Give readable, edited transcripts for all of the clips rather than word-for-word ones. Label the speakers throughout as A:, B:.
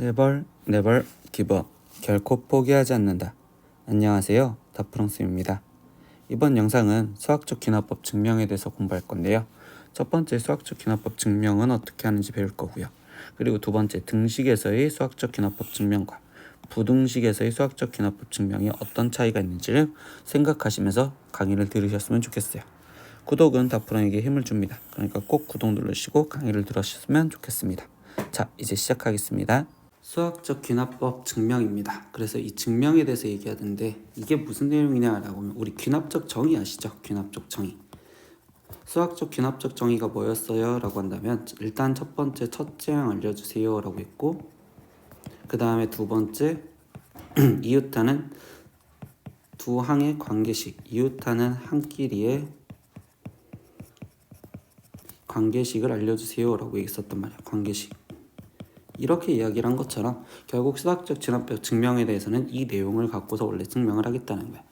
A: 네벌 기버 결코 포기하지 않는다. 안녕하세요, 다프롱스입니다. 이번 영상은 수학적 귀납법 증명에 대해서 공부할 건데요. 첫 번째 수학적 귀납법 증명은 어떻게 하는지 배울 거고요. 그리고 두 번째 등식에서의 수학적 귀납법 증명과 부등식에서의 수학적 귀납법 증명이 어떤 차이가 있는지를 생각하시면서 강의를 들으셨으면 좋겠어요. 구독은 다프롱에게 힘을 줍니다. 그러니까 꼭 구독 누르시고 강의를 들으셨으면 좋겠습니다. 자, 이제 시작하겠습니다. 수학적 귀납법 증명입니다. 그래서 이 증명에 대해서 얘기하는데 이게 무슨 내용이냐라고 하면 우리 귀납적 정의 아시죠? 귀납적 정의. 수학적 귀납적 정의가 뭐였어요? 라고 한다면 일단 첫 번째 첫째 항 알려주세요 라고 했고, 그 다음에 두 번째 이웃하는 두 항의 관계식, 이웃하는 항끼리의 관계식을 알려주세요 라고 얘기했었단 말이야. 관계식. 이렇게 이야기를 한 것처럼 결국 수학적 귀납법 증명에 대해서는 이 내용을 갖고서 원래 증명을 하겠다는 거야.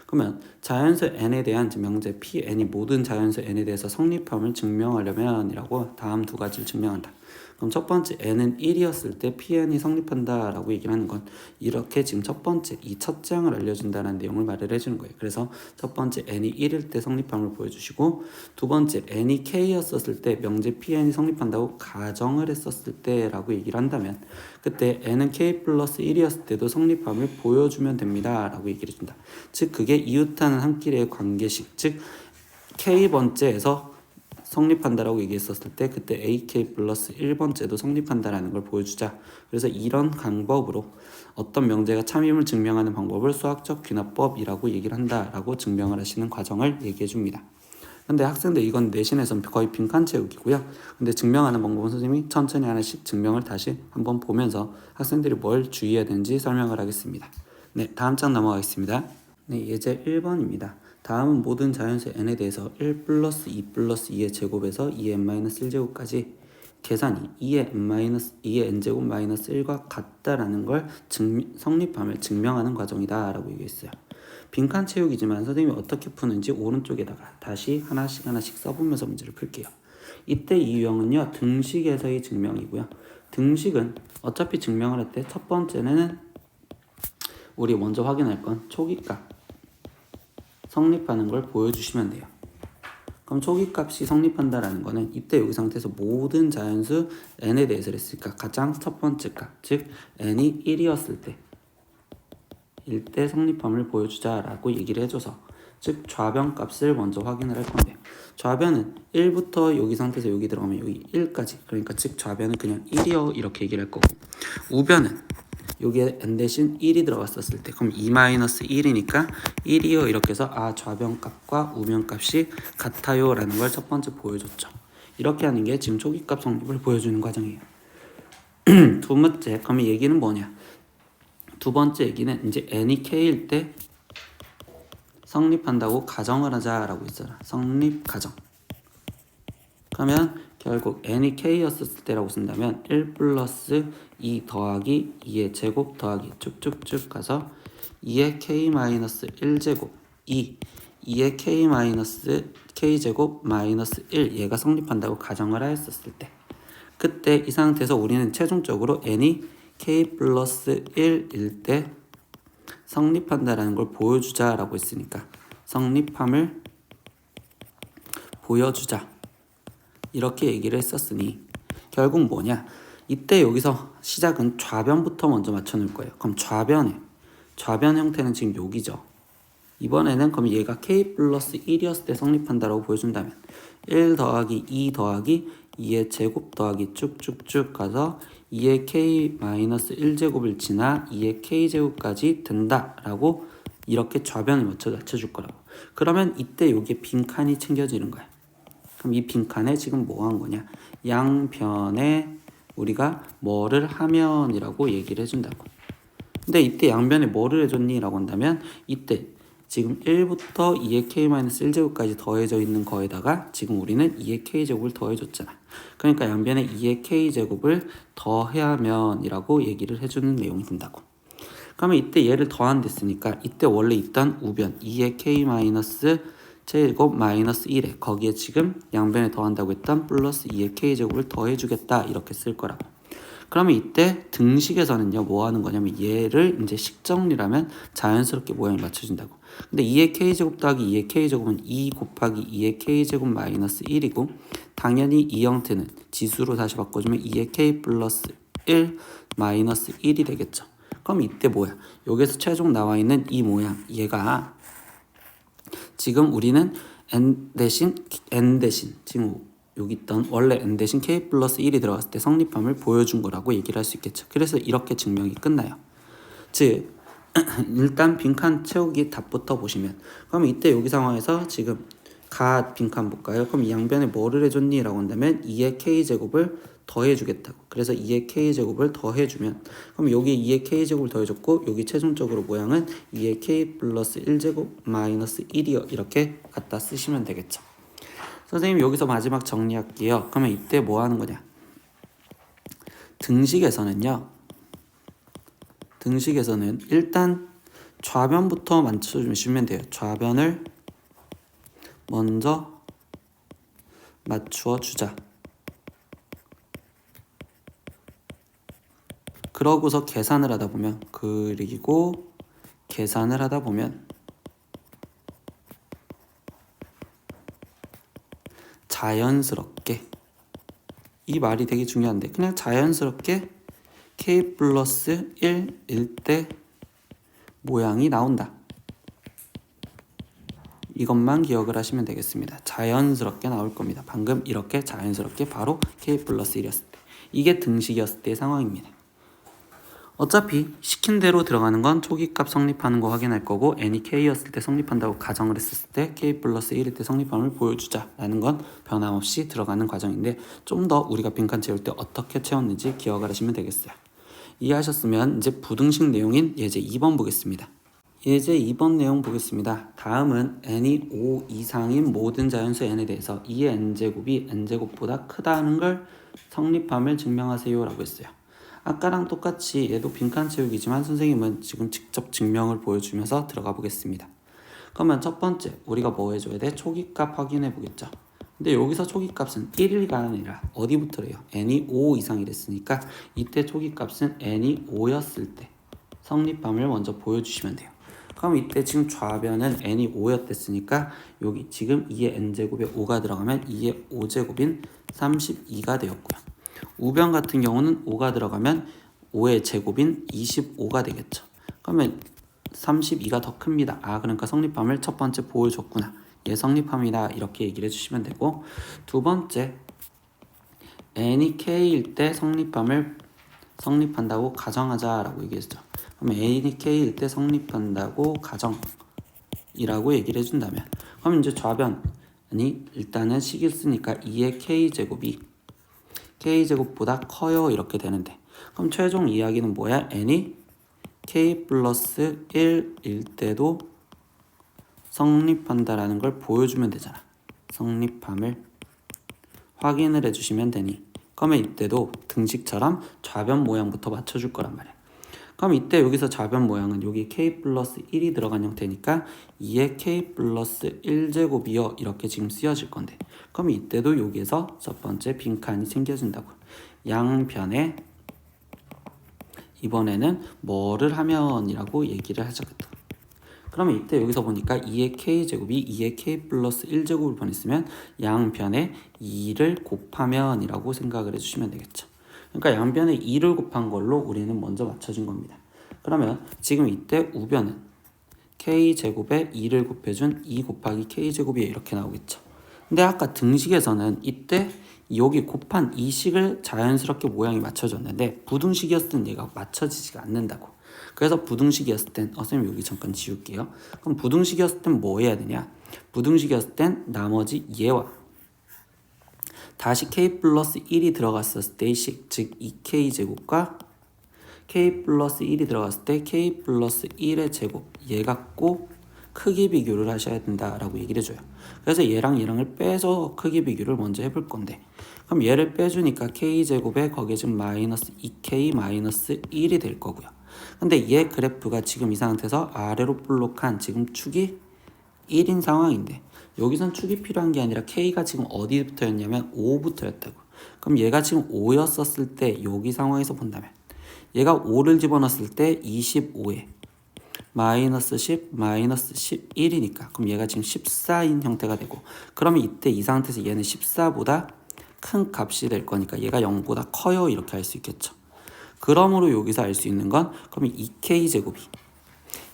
A: 그러면 자연수 n에 대한 명제 Pn이 모든 자연수 n에 대해서 성립함을 증명하려면 이라고 다음 두 가지를 증명한다. 그럼 첫 번째 n은 1이었을 때 Pn이 성립한다 라고 얘기를 하는 건 이렇게 지금 첫 번째 이 첫째 항을 알려준다는 내용을 말을 해주는 거예요. 그래서 첫 번째 n이 1일 때 성립함을 보여주시고, 두 번째 n이 k였었을 때 명제 Pn이 성립한다고 가정을 했었을 때 라고 얘기를 한다면 그때 n은 k 플러스 1이었을 때도 성립함을 보여주면 됩니다 라고 얘기를 해준다. 즉 그게 이웃하는 항끼리의 관계식, 즉 k번째에서 성립한다라고 얘기했었을 때 그때 AK 플러스 1번째도 성립한다라는 걸 보여주자. 그래서 이런 방법으로 어떤 명제가 참임을 증명하는 방법을 수학적 귀납법이라고 얘기를 한다라고 증명을 하시는 과정을 얘기해 줍니다. 근데 학생들 이건 내신에서는 거의 빈칸 채우기고요. 근데 증명하는 방법은 선생님이 천천히 하나씩 증명을 다시 한번 보면서 학생들이 뭘 주의해야 되는지 설명을 하겠습니다. 네, 다음 장 넘어가겠습니다. 네, 예제 1번입니다. 다음은 모든 자연수 n에 대해서 1 플러스 2 플러스 2의 제곱에서 2의 n-1제곱까지 계산이 2의 n제곱 마이너스 1과 같다라는 걸 성립함을 증명하는 과정이다 라고 얘기했어요. 빈칸 채우기지만 선생님이 어떻게 푸는지 오른쪽에다가 다시 하나씩 써보면서 문제를 풀게요. 이때 이 유형은요, 등식에서의 증명이고요. 등식은 어차피 증명을 할 때 첫 번째는 우리 먼저 확인할 건 초기값 성립하는 걸 보여주시면 돼요. 그럼 초기값이 성립한다라는 거는 이때 여기 상태에서 모든 자연수 n에 대해서 했으니까 가장 첫 번째 값, 즉 n이 1이었을 때 일때 성립함을 보여주자라고 얘기를 해줘서, 즉 좌변값을 먼저 확인을 할 건데요. 좌변은 1부터 여기 상태에서 여기 들어가면 여기 1까지, 그러니까 즉 좌변은 그냥 1이요 이렇게 얘기를 할 거고, 우변은 여기에 n 대신 1이 들어갔었을 때 그럼 2-1이니까 1이요 이렇게 해서 좌변값과 우변값이 같아요 라는 걸 첫 번째 보여줬죠. 이렇게 하는 게 지금 초기값 성립을 보여주는 과정이에요. 두 번째, 그럼 얘기는 뭐냐? 두 번째 얘기는 이제 n이 k일 때 성립한다고 가정을 하자라고 했잖아. 성립 가정. 그러면 결국 n이 k였을 때라고 쓴다면 1 플러스 2 더하기 2의 제곱 더하기 쭉쭉쭉 가서 2의 k 마이너스 1제곱 2의 k 제곱 마이너스 1 얘가 성립한다고 가정을 하였었을 때 그때 이 상태에서 우리는 최종적으로 n이 k 플러스 1일 때 성립한다라는 걸 보여주자라고 했으니까 성립함을 보여주자 이렇게 얘기를 했었으니 결국 뭐냐, 이때 여기서 시작은 좌변부터 먼저 맞춰놓을 거예요. 그럼 좌변 형태는 지금 여기죠. 이번에는 그럼 얘가 k 플러스 1이었을 때 성립한다라고 보여준다면 1 더하기 2 더하기 2의 제곱 더하기 쭉쭉쭉 가서 2의 k 마이너스 1제곱을 지나 2의 k제곱까지 된다라고 이렇게 좌변을 맞춰줄 거라고. 그러면 이때 여기에 빈칸이 챙겨지는 거야. 그럼 이 빈칸에 지금 뭐 한 거냐? 양변에 우리가 뭐를 하면이라고 얘기를 해준다고. 근데 이때 양변에 뭐를 해줬니? 라고 한다면 이때 지금 1부터 2의 k-1제곱까지 더해져 있는 거에다가 지금 우리는 2의 k제곱을 더해줬잖아. 그러니까 양변에 2의 k제곱을 더하면이라고 얘기를 해주는 내용이 된다고. 그러면 이때 얘를 더한댔으니까 이때 원래 있던 우변 2의 k-제곱 마이너스 1에 거기에 지금 양변에 더한다고 했던 플러스 2의 k제곱을 더해주겠다 이렇게 쓸 거라고. 그러면 이때 등식에서는요 뭐 하는 거냐면 얘를 이제 식정리라면 자연스럽게 모양이 맞춰진다고. 근데 2의 k제곱 더하기 2의 k제곱은 2 곱하기 2의 k제곱 마이너스 1이고 당연히 이 형태는 지수로 다시 바꿔주면 2의 k 플러스 1 마이너스 1이 되겠죠. 그럼 이때 뭐야? 여기서 최종 나와 있는 이 모양 얘가 지금 우리는 n 대신 지금 여기 있던 원래 n 대신 k 플러스 1이 들어갔을 때 성립함을 보여준 거라고 얘기를 할 수 있겠죠. 그래서 이렇게 증명이 끝나요. 즉 일단 빈칸 채우기 답부터 보시면 그럼 이때 여기 상황에서 지금 빈칸 볼까요? 그럼 이 양변에 뭐를 해줬니? 라고 한다면 2의 k제곱을 더해주겠다고. 그래서 2의 k제곱을 더해주면 그럼 여기 2의 k제곱을 더해줬고 여기 최종적으로 모양은 2의 k 플러스 1제곱 마이너스 1이요. 이렇게 갖다 쓰시면 되겠죠. 선생님 여기서 마지막 정리할게요. 그러면 이때 뭐 하는 거냐? 등식에서는 일단 좌변부터 맞춰주시면 돼요. 좌변을 먼저 맞추어 주자. 그러고서 계산을 하다 보면 자연스럽게 이 말이 되게 중요한데 그냥 자연스럽게 k 플러스 1일 때 모양이 나온다. 이것만 기억을 하시면 되겠습니다. 자연스럽게 나올 겁니다. 방금 이렇게 자연스럽게 바로 k 플러스 1이었을 때 이게 등식이었을 때의 상황입니다. 어차피 시킨 대로 들어가는 건 초기값 성립하는 거 확인할 거고 n이 k였을 때 성립한다고 가정을 했을 때 k 플러스 1일 때 성립함을 보여주자 라는 건 변함없이 들어가는 과정인데 좀 더 우리가 빈칸 채울 때 어떻게 채웠는지 기억을 하시면 되겠어요. 이해하셨으면 이제 부등식 내용인 예제 2번 보겠습니다. 예제 2번 내용 보겠습니다. 다음은 n이 5 이상인 모든 자연수 n에 대해서 2의 n제곱이 n제곱보다 크다는 걸 성립함을 증명하세요 라고 했어요. 아까랑 똑같이 얘도 빈칸 채우기지만 선생님은 지금 직접 증명을 보여주면서 들어가 보겠습니다. 그러면 첫 번째 우리가 뭐 해줘야 돼? 초기값 확인해 보겠죠. 근데 여기서 초기값은 1이 아니라 어디부터래요? n이 5 이상이랬으니까 이때 초기값은 n이 5였을 때 성립함을 먼저 보여주시면 돼요. 그럼 이때 지금 좌변은 n이 5였댔으니까 여기 지금 2의 n제곱에 5가 들어가면 2의 5제곱인 32가 되었고요. 우변 같은 경우는 5가 들어가면 5의 제곱인 25가 되겠죠. 그러면 32가 더 큽니다. 그러니까 성립함을 첫 번째 보여줬구나. 얘 성립함이다. 이렇게 얘기를 해주시면 되고 두 번째 n이 k일 때 성립한다고 가정하자라고 얘기했죠. 그러면 n이 k일 때 성립한다고 가정이라고 얘기를 해준다면 그럼 이제 좌변이 일단은 식을 쓰니까 2의 k제곱이 k제곱보다 커요 이렇게 되는데 그럼 최종 이야기는 뭐야? n이 k 플러스 1일 때도 성립한다라는 걸 보여주면 되잖아. 성립함을 확인을 해주시면 되니 그러면 이때도 등식처럼 좌변 모양부터 맞춰줄 거란 말이야. 그럼 이때 여기서 좌변 모양은 여기 k 플러스 1이 들어간 형태니까 2의 k 플러스 1제곱이요 이렇게 지금 쓰여질 건데 그럼 이때도 여기에서 첫 번째 빈칸이 생겨진다고. 양변에 이번에는 뭐를 하면 이라고 얘기를 하자겠다. 그러면 이때 여기서 보니까 2의 k제곱이 2의 k 플러스 1제곱을 보냈으면 양변에 2를 곱하면 이라고 생각을 해주시면 되겠죠. 그러니까 양변에 2를 곱한 걸로 우리는 먼저 맞춰준 겁니다. 그러면 지금 이때 우변은 k제곱에 2를 곱해준 2 곱하기 k제곱이 이렇게 나오겠죠. 근데 아까 등식에서는 이때 여기 곱한 이 식을 자연스럽게 모양이 맞춰졌는데 부등식이었을 땐 얘가 맞춰지지가 않는다고. 그래서 부등식이었을 땐 선생님 여기 잠깐 지울게요. 그럼 부등식이었을 땐 뭐 해야 되냐? 부등식이었을 땐 나머지 얘와 다시 k 플러스 1이 들어갔었을 때의 식, 즉 2k 제곱과 k 플러스 1이 들어갔을 때 k 플러스 1의 제곱 얘 갖고 크기 비교를 하셔야 된다라고 얘기를 해줘요. 그래서 얘랑 얘랑을 빼서 크기 비교를 먼저 해볼 건데 그럼 얘를 빼주니까 k제곱에 거기에 지금 마이너스 2k 마이너스 1이 될 거고요. 근데 얘 그래프가 지금 이 상태에서 아래로 볼록한 지금 축이 1인 상황인데 여기선 축이 필요한 게 아니라 k가 지금 어디부터였냐면 5부터였다고. 그럼 얘가 지금 5였었을 때 여기 상황에서 본다면 얘가 5를 집어넣었을 때 25에 마이너스 10, 마이너스 11이니까 그럼 얘가 지금 14인 형태가 되고 그러면 이때 이 상태에서 얘는 14보다 큰 값이 될 거니까 얘가 0보다 커요 이렇게 할 수 있겠죠. 그러므로 여기서 알 수 있는 건 그러면 2k 제곱이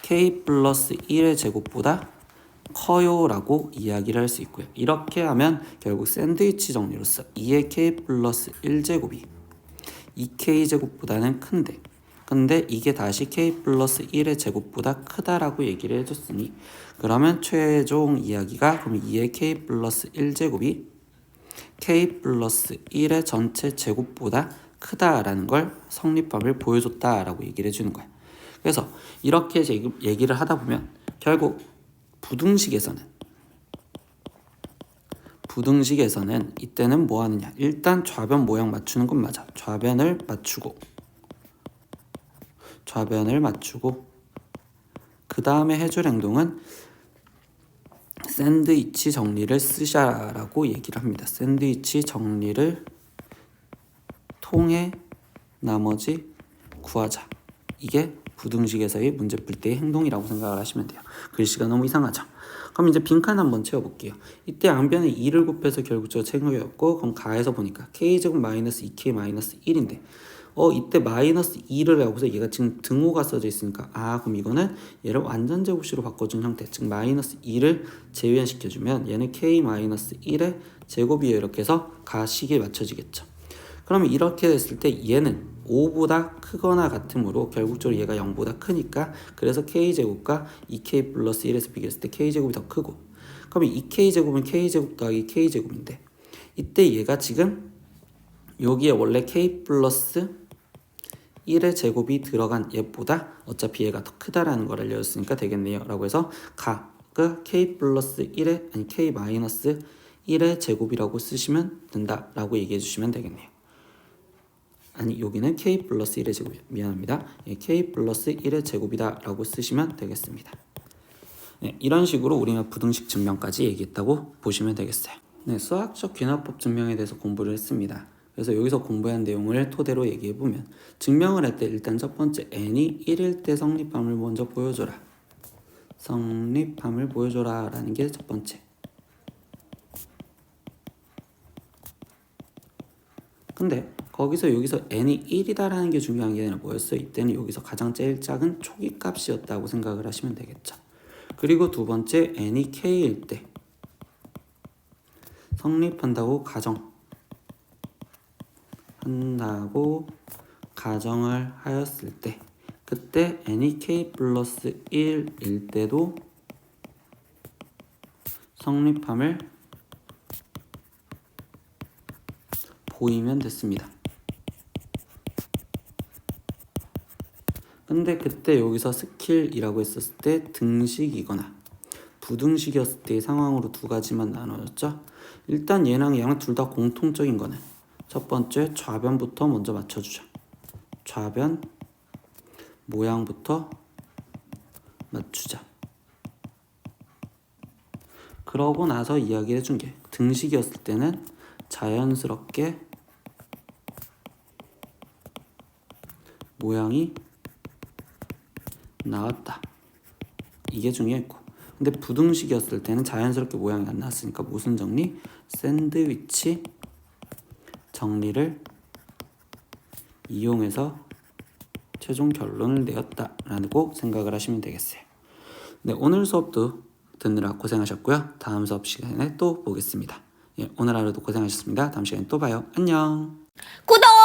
A: k 플러스 1의 제곱보다 커요 라고 이야기를 할 수 있고요. 이렇게 하면 결국 샌드위치 정리로서 2의 k 플러스 1제곱이 2k 제곱보다는 큰데 근데 이게 다시 k 플러스 1의 제곱보다 크다라고 얘기를 해줬으니 그러면 최종 이야기가 그럼 2의 k 플러스 1제곱이 k 플러스 1의 전체 제곱보다 크다라는 걸 성립함을 보여줬다라고 얘기를 해주는 거야. 그래서 이렇게 얘기를 하다 보면 결국 부등식에서는 이때는 뭐 하느냐, 일단 좌변 모양 맞추는 건 맞아. 좌변을 맞추고 그 다음에 해줄 행동은 샌드위치 정리를 쓰자라고 얘기를 합니다. 샌드위치 정리를 통해 나머지 구하자. 이게 부등식에서의 문제 풀 때의 행동이라고 생각을 하시면 돼요. 글씨가 너무 이상하죠? 그럼 이제 빈칸 한번 채워볼게요. 이때 양변에 2를 곱해서 결국적으로 챙겨였고 그럼 가해서 보니까 k제곱 마이너스 2k 마이너스 1인데 이때 마이너스 2를 하고서 얘가 지금 등호가 써져 있으니까 그럼 이거는 얘를 완전 제곱식으로 바꿔준 형태, 즉 마이너스 2를 재변시켜주면 얘는 k 마이너스 1의 제곱이에요. 이렇게 해서 가식에 맞춰지겠죠. 그러면 이렇게 됐을 때 얘는 5보다 크거나 같으므로 결국적으로 얘가 0보다 크니까 그래서 k제곱과 2k 플러스 1에서 비교했을 때 k제곱이 더 크고 그러면 2k제곱은 k제곱 더하기 k제곱인데 이때 얘가 지금 여기에 원래 k 플러스 1의 제곱이 들어간 얘보다 어차피 얘가 더 크다라는 걸 알려줬으니까 되겠네요 라고 해서 가 k 플러스 1의 아니 k 마이너스 1의 제곱이라고 쓰시면 된다 라고 얘기해 주시면 되겠네요. 아니 여기는 k 플러스 1의 제곱, 미안합니다. k 플러스 1의 제곱이다 라고 쓰시면 되겠습니다. 이런 식으로 우리가 부등식 증명까지 얘기했다고 보시면 되겠어요. 수학적 귀납법 증명에 대해서 공부를 했습니다. 그래서 여기서 공부한 내용을 토대로 얘기해보면 증명을 할 때 일단 첫 번째 n이 1일 때 성립함을 먼저 보여줘라. 성립함을 보여줘라 라는 게 첫 번째. 근데 거기서 여기서 n이 1이다라는 게 중요한 게 아니라 뭐였어요? 이때는 여기서 가장 제일 작은 초기값이었다고 생각을 하시면 되겠죠. 그리고 두 번째 n이 k일 때 성립한다고 가정을 하였을 때 그때 n이 k 플러스 1일 때도 성립함을 보이면 됐습니다. 근데 그때 여기서 스킬이라고 했었을 때 등식이거나 부등식이었을 때의 상황으로 두 가지만 나눠졌죠. 일단 얘랑 얘랑 둘 다 공통적인 거는 첫 번째 좌변부터 먼저 맞춰주자. 좌변 모양부터 맞추자. 그러고 나서 이야기해 준 게 등식이었을 때는 자연스럽게 모양이 나왔다. 이게 중요했고 근데 부등식이었을 때는 자연스럽게 모양이 안 나왔으니까 무슨 정리? 샌드위치 정리를 이용해서 최종 결론을 내었다라고 생각을 하시면 되겠어요. 오늘 수업도 듣느라 고생하셨고요. 다음 수업 시간에 또 보겠습니다. 오늘 하루도 고생하셨습니다. 다음 시간에 또 봐요. 안녕.
B: 구독!